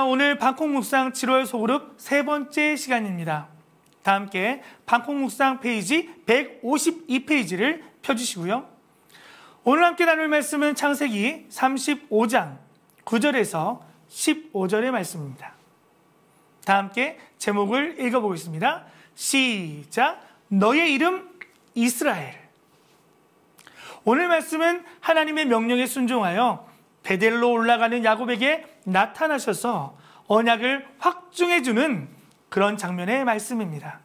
자, 오늘 방콕묵상 7월 소그룹 세 번째 시간입니다. 다 함께 방콕묵상 페이지 152페이지를 펴주시고요. 오늘 함께 나눌 말씀은 창세기 35장 9절에서 15절의 말씀입니다. 다 함께 제목을 읽어보겠습니다. 시작! 너의 이름 이스라엘. 오늘 말씀은 하나님의 명령에 순종하여 베델로 올라가는 야곱에게 나타나셔서 언약을 확증해주는 그런 장면의 말씀입니다.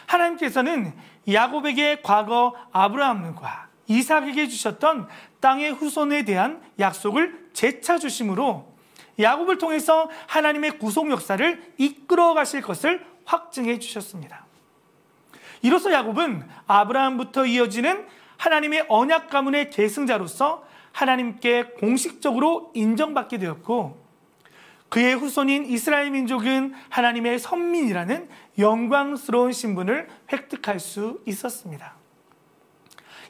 하나님께서는 야곱에게 과거 아브라함과 이삭에게 주셨던 땅의 후손에 대한 약속을 재차 주심으로 야곱을 통해서 하나님의 구속 역사를 이끌어 가실 것을 확증해 주셨습니다. 이로써 야곱은 아브라함부터 이어지는 하나님의 언약 가문의 계승자로서 하나님께 공식적으로 인정받게 되었고, 그의 후손인 이스라엘 민족은 하나님의 선민이라는 영광스러운 신분을 획득할 수 있었습니다.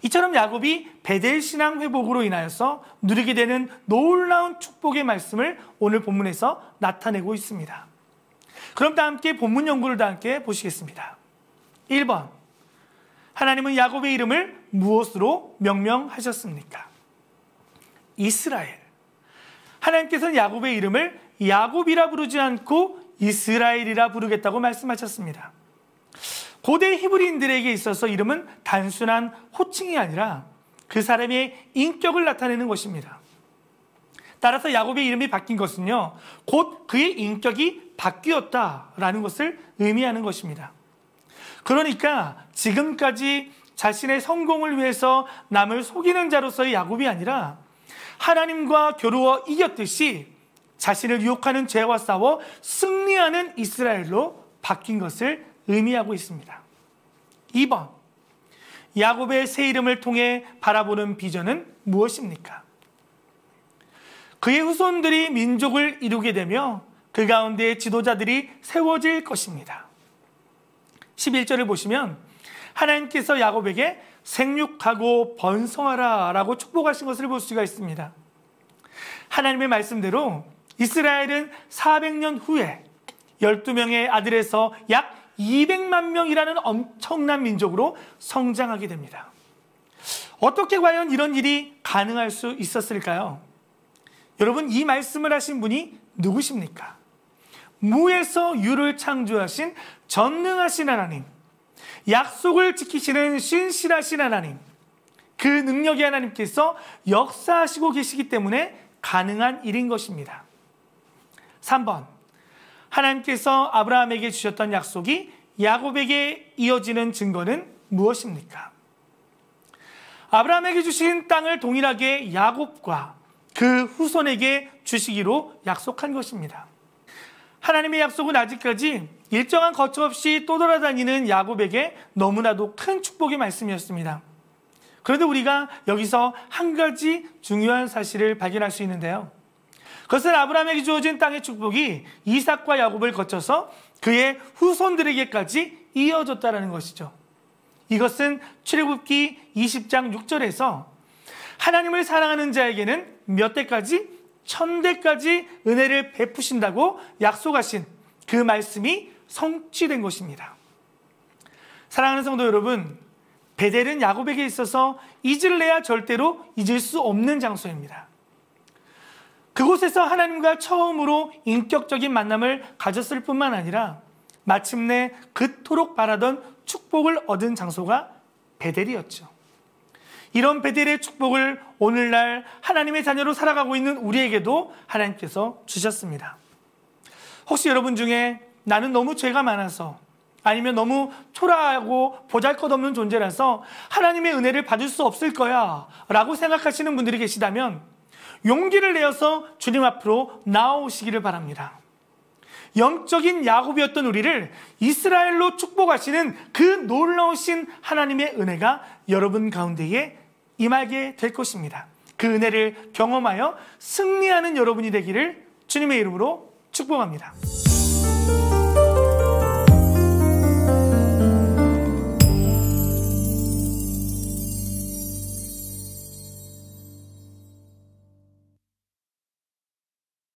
이처럼 야곱이 베델 신앙 회복으로 인하여서 누리게 되는 놀라운 축복의 말씀을 오늘 본문에서 나타내고 있습니다. 그럼 다 함께 본문 연구를 다 함께 보시겠습니다. 1번, 하나님은 야곱의 이름을 무엇으로 명명하셨습니까? 이스라엘. 하나님께서는 야곱의 이름을 야곱이라 부르지 않고 이스라엘이라 부르겠다고 말씀하셨습니다. 고대 히브리인들에게 있어서 이름은 단순한 호칭이 아니라 그 사람의 인격을 나타내는 것입니다. 따라서 야곱의 이름이 바뀐 것은요, 곧 그의 인격이 바뀌었다라는 것을 의미하는 것입니다. 그러니까 지금까지 자신의 성공을 위해서 남을 속이는 자로서의 야곱이 아니라 하나님과 겨루어 이겼듯이 자신을 유혹하는 죄와 싸워 승리하는 이스라엘로 바뀐 것을 의미하고 있습니다. 2번, 야곱의 새 이름을 통해 바라보는 비전은 무엇입니까? 그의 후손들이 민족을 이루게 되며 그 가운데 지도자들이 세워질 것입니다. 11절을 보시면 하나님께서 야곱에게 생육하고 번성하라 라고 축복하신 것을 볼 수가 있습니다. 하나님의 말씀대로 이스라엘은 400년 후에 12명의 아들에서 약 200만 명이라는 엄청난 민족으로 성장하게 됩니다. 어떻게 과연 이런 일이 가능할 수 있었을까요? 여러분, 이 말씀을 하신 분이 누구십니까? 무에서 유를 창조하신 전능하신 하나님, 약속을 지키시는 신실하신 하나님, 그 능력의 하나님께서 역사하시고 계시기 때문에 가능한 일인 것입니다. 3번, 하나님께서 아브라함에게 주셨던 약속이 야곱에게 이어지는 증거는 무엇입니까? 아브라함에게 주신 땅을 동일하게 야곱과 그 후손에게 주시기로 약속한 것입니다. 하나님의 약속은 아직까지 일정한 거처 없이 떠돌아다니는 야곱에게 너무나도 큰 축복의 말씀이었습니다. 그런데 우리가 여기서 한 가지 중요한 사실을 발견할 수 있는데요. 그것은 아브라함에게 주어진 땅의 축복이 이삭과 야곱을 거쳐서 그의 후손들에게까지 이어졌다는 것이죠. 이것은 출애굽기 20장 6절에서 하나님을 사랑하는 자에게는 몇 대까지? 1000대까지 은혜를 베푸신다고 약속하신 그 말씀이 성취된 것입니다. 사랑하는 성도 여러분, 베델은 야곱에게 있어서 잊을래야 절대로 잊을 수 없는 장소입니다. 그곳에서 하나님과 처음으로 인격적인 만남을 가졌을 뿐만 아니라 마침내 그토록 바라던 축복을 얻은 장소가 베델이었죠. 이런 베델의 축복을 오늘날 하나님의 자녀로 살아가고 있는 우리에게도 하나님께서 주셨습니다. 혹시 여러분 중에 나는 너무 죄가 많아서, 아니면 너무 초라하고 보잘것없는 존재라서 하나님의 은혜를 받을 수 없을 거야 라고 생각하시는 분들이 계시다면 용기를 내어서 주님 앞으로 나아오시기를 바랍니다. 영적인 야곱이었던 우리를 이스라엘로 축복하시는 그 놀라우신 하나님의 은혜가 여러분 가운데에 임하게 될 것입니다. 그 은혜를 경험하여 승리하는 여러분이 되기를 주님의 이름으로 축복합니다.